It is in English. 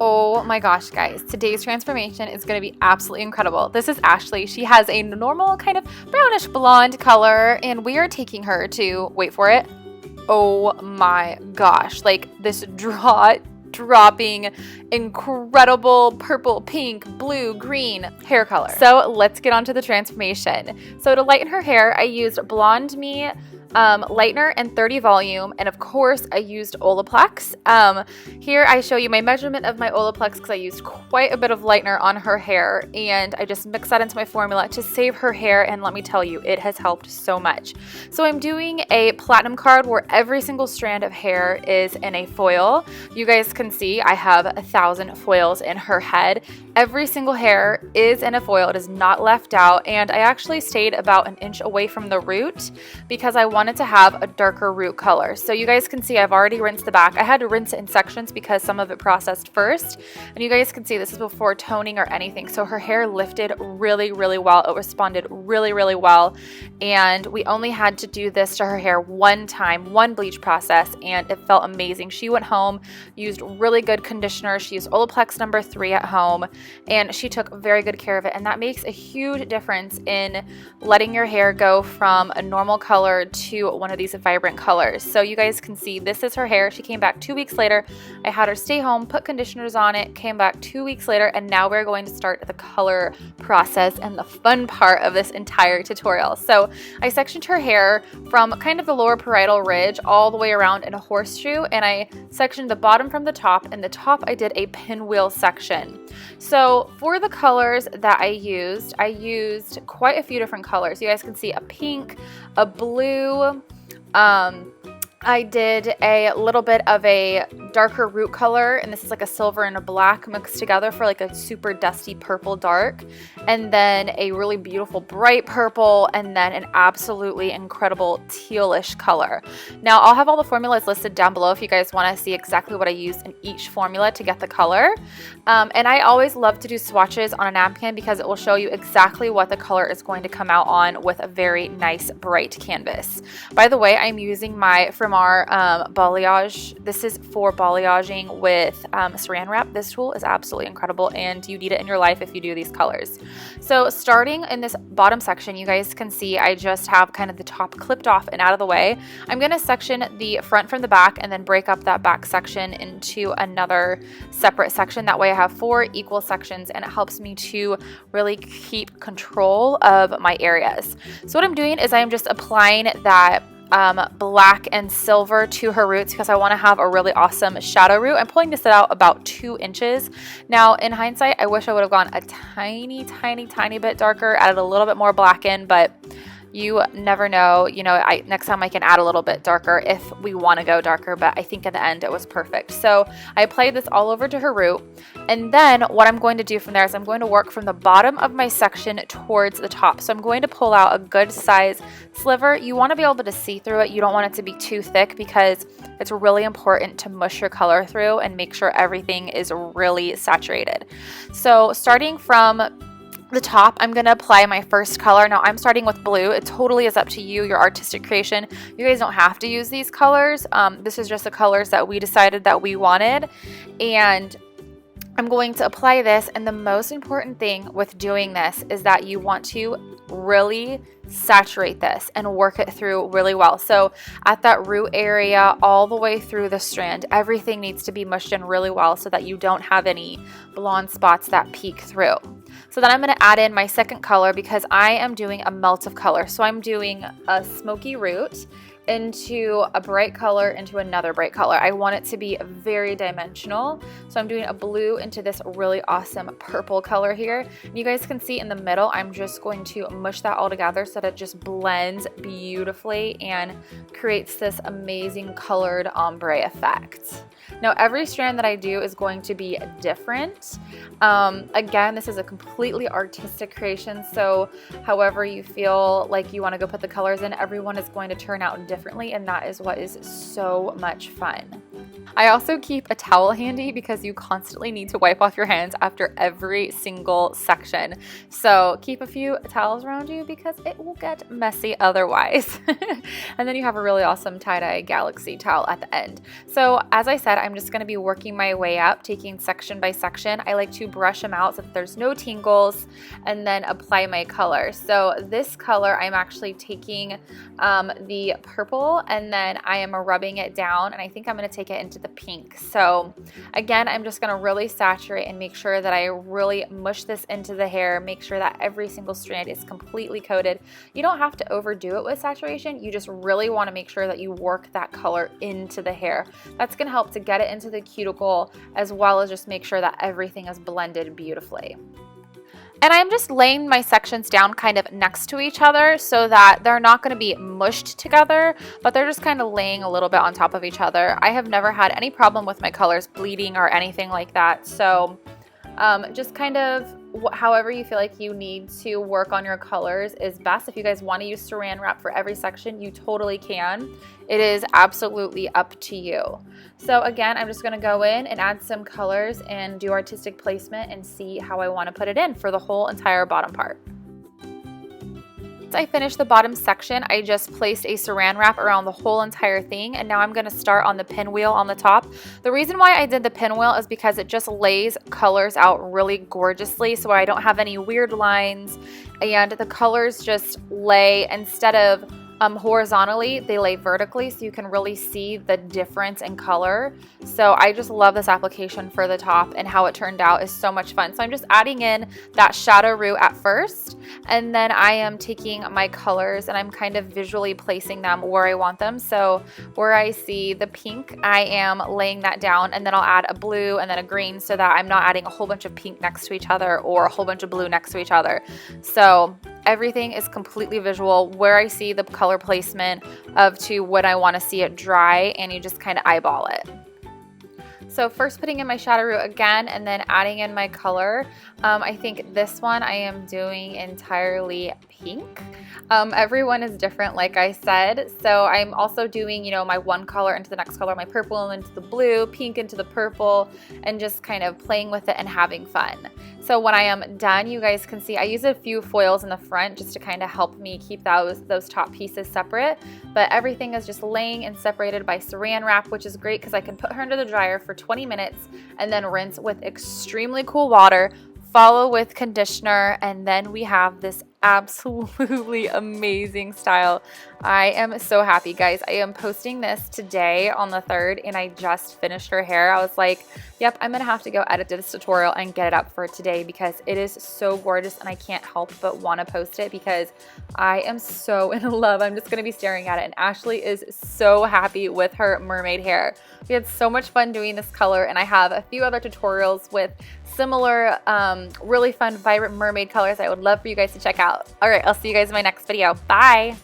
Oh my gosh, guys, today's transformation is going to be absolutely incredible. This is Ashley. She has a normal kind of brownish blonde color, and we are taking her to, wait for it, oh my gosh, like this dropping incredible purple, pink, blue, green hair color. So let's get on to the transformation. So to lighten her hair, I used Blonde Me lightener and 30 volume, and of course I used Olaplex. Here I show you my measurement of my Olaplex because I used quite a bit of lightener on her hair, and I just mixed that into my formula to save her hair, and let me tell you, it has helped so much. So I'm doing a platinum card where every single strand of hair is in a foil. You guys can see I have 1,000 foils in her head. Every single hair is in a foil. It is not left out, and I actually stayed about an inch away from the root because I wanted to have a darker root color. So you guys can see I've already rinsed the back. I had to rinse it in sections because some of it processed first, and you guys can see this is before toning or anything. So her hair lifted really, really well. It responded really, really well, and we only had to do this to her hair one time, one bleach process, and it felt amazing. She went home, used really good conditioner. She used Olaplex number 3 at home, and she took very good care of it, and that makes a huge difference in letting your hair go from a normal color to one of these vibrant colors. So you guys can see this is her hair. She came back 2 weeks later. I had her stay home, put conditioners on it, came back 2 weeks later, and now we're going to start the color process and the fun part of this entire tutorial. So I sectioned her hair from kind of the lower parietal ridge all the way around in a horseshoe, and I sectioned the bottom from the top, and the top I did a pinwheel section. So for the colors that I used quite a few different colors. You guys can see a pink, a blue, I did a little bit of a darker root color, and this is like a silver and a black mixed together for like a super dusty purple dark, and then a really beautiful bright purple, and then an absolutely incredible tealish color. Now I'll have all the formulas listed down below if you guys want to see exactly what I used in each formula to get the color. And I always love to do swatches on a napkin because it will show you exactly what the color is going to come out on with a very nice bright canvas. By the way, I'm using my From our balayage. This is for balayaging with saran wrap. This tool is absolutely incredible, and you need it in your life if you do these colors. So starting in this bottom section, you guys can see I just have kind of the top clipped off and out of the way. I'm going to section the front from the back and then break up that back section into another separate section. That way I have 4 equal sections, and it helps me to really keep control of my areas. So what I'm doing is I'm just applying that black and silver to her roots because I want to have a really awesome shadow root. I'm pulling this out about 2 inches. Now in hindsight, I wish I would have gone a tiny bit darker, added a little bit more black in, but you never know. You know, next time I can add a little bit darker if we want to go darker, but I think in the end it was perfect. So I applied this all over to her root, and then what I'm going to do from there is I'm going to work from the bottom of my section towards the top. So I'm going to pull out a good size sliver. You want to be able to see through it. You don't want it to be too thick because it's really important to mush your color through and make sure everything is really saturated. So starting from the top, I'm going to apply my first color. Now I'm starting with blue. It totally is up to you, your artistic creation. You guys don't have to use these colors. This is just the colors that we decided that we wanted, and I'm going to apply this. And the most important thing with doing this is that you want to really saturate this and work it through really well. So at that root area all the way through the strand, everything needs to be mushed in really well so that you don't have any blonde spots that peek through. So then I'm going to add in my second color because I am doing a melt of color. So I'm doing a smoky root into a bright color into another bright color. I want it to be very dimensional. So I'm doing a blue into this really awesome purple color here. And you guys can see in the middle, I'm just going to mush that all together so that it just blends beautifully and creates this amazing colored ombre effect. Now every strand that I do is going to be different. Again, this is a completely artistic creation, so however you feel like you want to go put the colors in, everyone is going to turn out different. differently, and that is what is so much fun. I also keep a towel handy because you constantly need to wipe off your hands after every single section. So keep a few towels around you because it will get messy otherwise. And then you have a really awesome tie-dye Galaxy towel at the end. So as I said, I'm just going to be working my way up, taking section by section. I like to brush them out so that there's no tingles and then apply my color. So this color, I'm actually taking the purple and then I am rubbing it down, and I think I'm going to take it into the pink. So again, I'm just going to really saturate and make sure that I really mush this into the hair, make sure that every single strand is completely coated. You don't have to overdo it with saturation. You just really want to make sure that you work that color into the hair. That's going to help to get it into the cuticle as well as just make sure that everything is blended beautifully. And I'm just laying my sections down kind of next to each other so that they're not going to be mushed together, but they're just kind of laying a little bit on top of each other. I have never had any problem with my colors bleeding or anything like that. So just kind of however you feel like you need to work on your colors is best. If you guys want to use saran wrap for every section, you totally can. It is absolutely up to you. So again, I'm just going to go in and add some colors and do artistic placement and see how I want to put it in for the whole entire bottom part. Once I finished the bottom section, I just placed a saran wrap around the whole entire thing, and now I'm going to start on the pinwheel on the top. The reason why I did the pinwheel is because it just lays colors out really gorgeously, so I don't have any weird lines, and the colors just lay, instead of horizontally, they lay vertically, so you can really see the difference in color. So I just love this application for the top, and how it turned out is so much fun. So I'm just adding in that shadow root at first, and then I am taking my colors and I'm kind of visually placing them where I want them. So where I see the pink, I am laying that down, and then I'll add a blue and then a green so that I'm not adding a whole bunch of pink next to each other or a whole bunch of blue next to each other. So everything is completely visual, where I see the color placement of to when I want to see it dry, and you just kind of eyeball it. So first putting in my shadow root again, and then adding in my color. I think this one I am doing entirely pink. Everyone is different, like I said. So I'm also doing, you know, my one color into the next color, my purple into the blue, pink into the purple, and just kind of playing with it and having fun. So when I am done, you guys can see I use a few foils in the front just to kind of help me keep those top pieces separate. But everything is just laying and separated by saran wrap, which is great because I can put her under the dryer for 20 minutes and then rinse with extremely cool water, follow with conditioner, and then we have this absolutely amazing style. I am so happy, guys. I am posting this today on the 3rd, and I just finished her hair. I was like, yep, I'm gonna have to go edit this tutorial and get it up for today because it is so gorgeous, and I can't help but want to post it because I am so in love. I'm just gonna be staring at it, and Ashley is so happy with her mermaid hair. We had so much fun doing this color, and I have a few other tutorials with similar really fun vibrant mermaid colors I would love for you guys to check out. All right, I'll see you guys in my next video. Bye.